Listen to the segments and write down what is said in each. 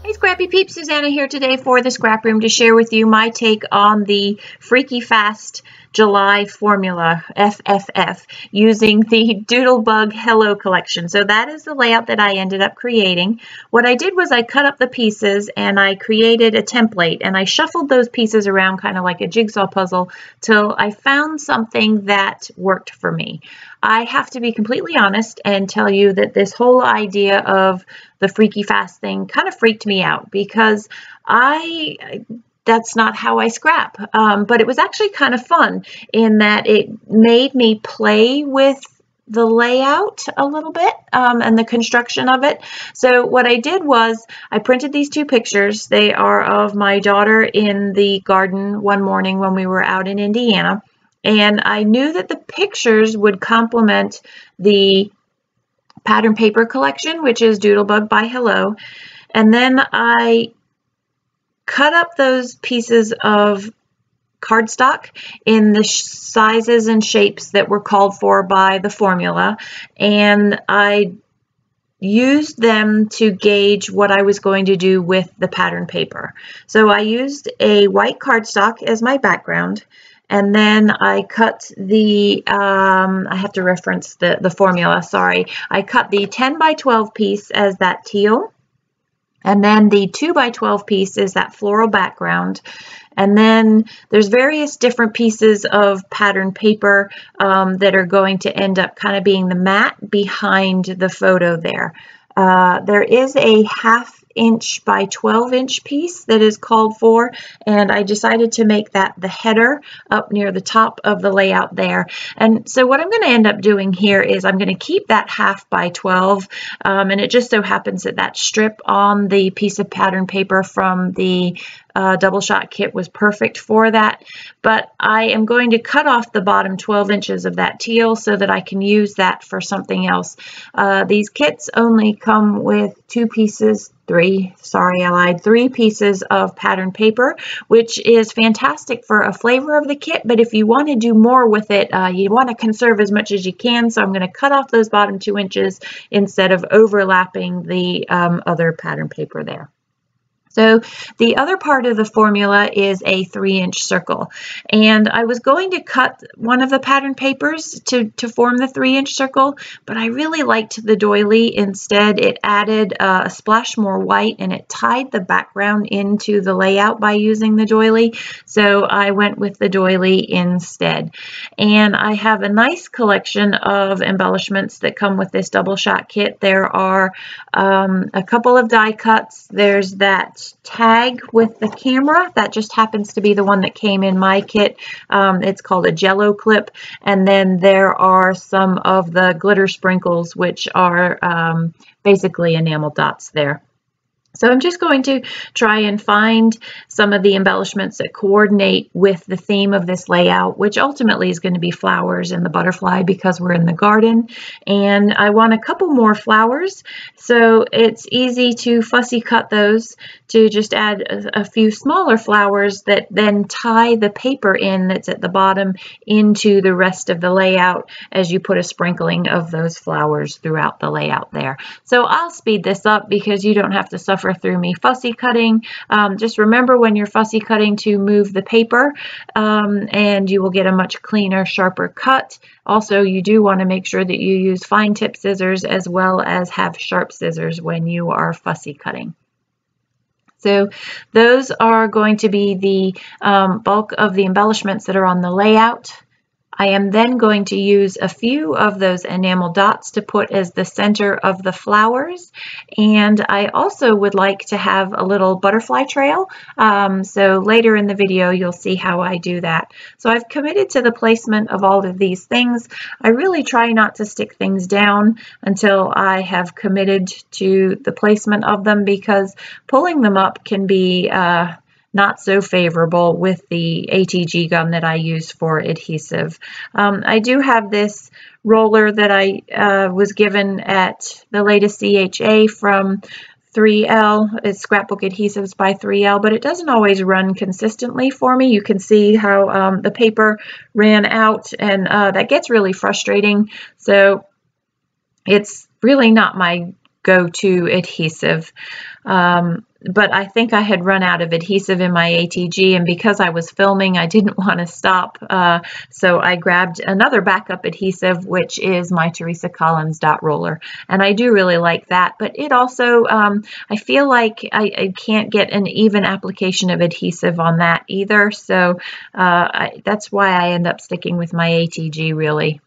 Hey Scrappy Peeps, Suzanna here today for the Scraproom to share with you my take on the Freaky Fast July formula, FFF, using the Doodlebug Hello collection. So that is the layout that I ended up creating. What I did was I cut up the pieces and I created a template and I shuffled those pieces around kind of like a jigsaw puzzle till I found something that worked for me. I have to be completely honest and tell you that this whole idea of the Freaky Fast thing kind of freaked me out because that's not how I scrap. But it was actually kind of fun in that it made me play with the layout a little bit and the construction of it. So what I did was I printed these two pictures. They are of my daughter in the garden one morning when we were out in Indiana. And I knew that the pictures would complement the pattern paper collection, which is Doodlebug by Hello. And then I cut up those pieces of cardstock in the sizes and shapes that were called for by the formula. And I used them to gauge what I was going to do with the pattern paper. So I used a white cardstock as my background. And then I cut the, I have to reference the formula, sorry. I cut the 10 by 12 piece as that teal. And then the 2 by 12 piece is that floral background. And then there's various different pieces of pattern paper that are going to end up kind of being the mat behind the photo there. There is a 1/2 inch by 12 inch piece that is called for, and I decided to make that the header up near the top of the layout there. And so what I'm going to end up doing here is I'm going to keep that 1/2 by 12, and it just so happens that that strip on the piece of pattern paper from the double shot kit was perfect for that, but I am going to cut off the bottom 12 inches of that teal so that I can use that for something else. These kits only come with 3 pieces of pattern paper, which is fantastic for a flavor of the kit, but if you want to do more with it, you want to conserve as much as you can, so I'm going to cut off those bottom 2 inches instead of overlapping the other pattern paper there. So the other part of the formula is a 3-inch circle, and I was going to cut one of the pattern papers to form the 3-inch circle, but I really liked the doily instead. It added a splash more white and it tied the background into the layout by using the doily, so I went with the doily instead. And I have a nice collection of embellishments that come with this double shot kit. There are a couple of die cuts. There's that tag with the camera that just happens to be the one that came in my kit. It's called a jello clip, and then there are some of the glitter sprinkles, which are basically enamel dots there. So I'm just going to try and find some of the embellishments that coordinate with the theme of this layout, which ultimately is going to be flowers and the butterfly because we're in the garden. And I want a couple more flowers, so it's easy to fussy cut those to just add a few smaller flowers that then tie the paper in that's at the bottom into the rest of the layout as you put a sprinkling of those flowers throughout the layout there. So I'll speed this up because you don't have to suffer through me fussy cutting. Just remember when you're fussy cutting to move the paper and you will get a much cleaner, sharper cut. Also, you do want to make sure that you use fine tip scissors as well as have sharp scissors when you are fussy cutting. So those are going to be the bulk of the embellishments that are on the layout. I am then going to use a few of those enamel dots to put as the center of the flowers, and I also would like to have a little butterfly trail, so later in the video you'll see how I do that. So I've committed to the placement of all of these things. I really try not to stick things down until I have committed to the placement of them, because pulling them up can be not so favorable with the ATG gun that I use for adhesive. I do have this roller that I was given at the latest CHA from 3L. It's Scrapbook Adhesives by 3L, but it doesn't always run consistently for me. You can see how the paper ran out, and that gets really frustrating. So it's really not my go-to adhesive. But I think I had run out of adhesive in my ATG, and because I was filming, I didn't want to stop. So I grabbed another backup adhesive, which is my Teresa Collins dot roller. And I do really like that, but it also, I feel like I can't get an even application of adhesive on that either. So that's why I end up sticking with my ATG really.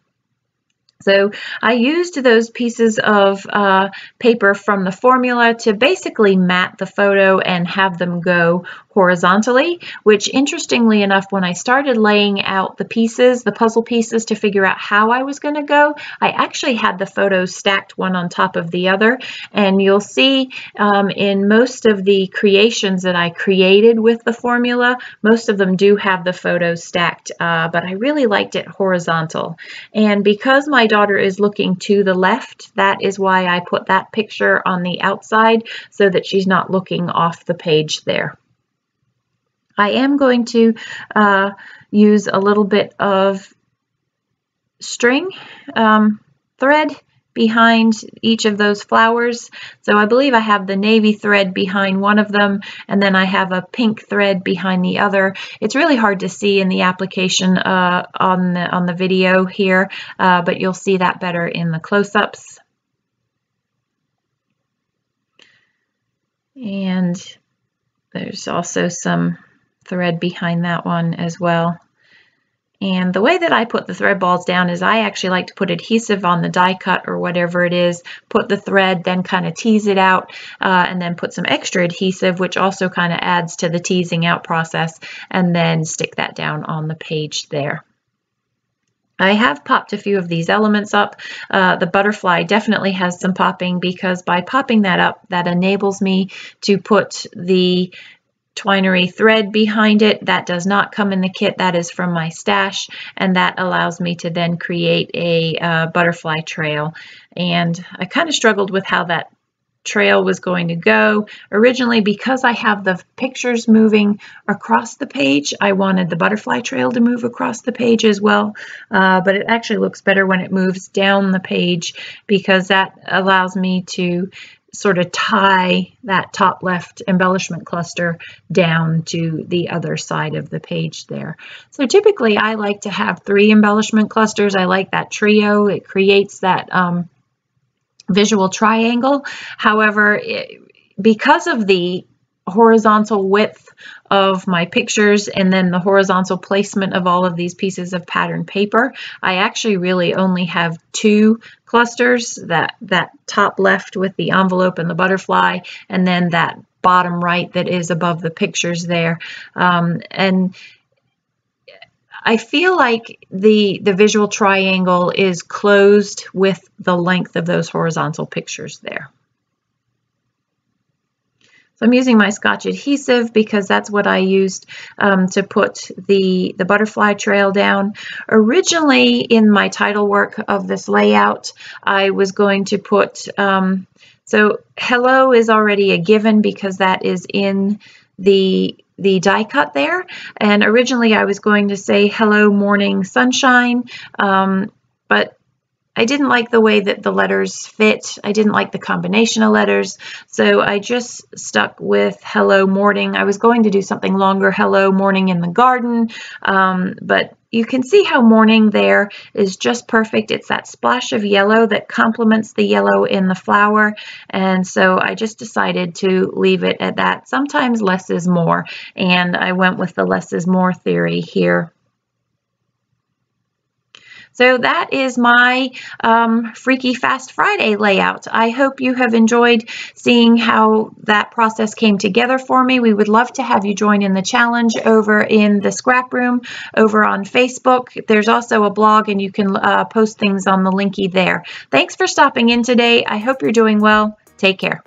So I used those pieces of paper from the formula to basically mat the photo and have them go horizontally, which interestingly enough, when I started laying out the pieces, the puzzle pieces to figure out how I was going to go, I actually had the photos stacked one on top of the other. And you'll see in most of the creations that I created with the formula, most of them do have the photos stacked, but I really liked it horizontal. And because my daughter is looking to the left, that is why I put that picture on the outside so that she's not looking off the page there. I am going to use a little bit of string thread behind each of those flowers. So I believe I have the navy thread behind one of them, and then I have a pink thread behind the other. It's really hard to see in the application on the video here, but you'll see that better in the close-ups. And there's also some thread behind that one as well. And the way that I put the thread balls down is I actually like to put adhesive on the die cut or whatever it is, put the thread, then kind of tease it out, and then put some extra adhesive, which also kind of adds to the teasing out process, and then stick that down on the page there. I have popped a few of these elements up. The butterfly definitely has some popping, because by popping that up, that enables me to put the twinery thread behind it. That does not come in the kit. That is from my stash, and that allows me to then create a butterfly trail. And I kind of struggled with how that trail was going to go. Originally, because I have the pictures moving across the page, I wanted the butterfly trail to move across the page as well, but it actually looks better when it moves down the page, because that allows me to sort of tie that top left embellishment cluster down to the other side of the page there. So typically I like to have 3 embellishment clusters. I like that trio. It creates that visual triangle. However, because of the horizontal width of my pictures and then the horizontal placement of all of these pieces of pattern paper, I actually really only have 2 clusters, that top left with the envelope and the butterfly, and then that bottom right that is above the pictures there. And I feel like the visual triangle is closed with the length of those horizontal pictures there. So I'm using my Scotch adhesive because that's what I used to put the butterfly trail down. Originally in my title work of this layout, I was going to put, so hello is already a given because that is in the die cut there. And originally I was going to say hello morning sunshine, but I didn't like the way that the letters fit. I didn't like the combination of letters, so I just stuck with hello morning. I was going to do something longer, hello morning in the garden, but you can see how morning there is just perfect. It's that splash of yellow that complements the yellow in the flower, and so I just decided to leave it at that. Sometimes less is more, and I went with the less is more theory here. So that is my Freaky Fast Friday layout. I hope you have enjoyed seeing how that process came together for me. We would love to have you join in the challenge over in the Scrap Room over on Facebook. There's also a blog, and you can post things on the linky there. Thanks for stopping in today. I hope you're doing well. Take care.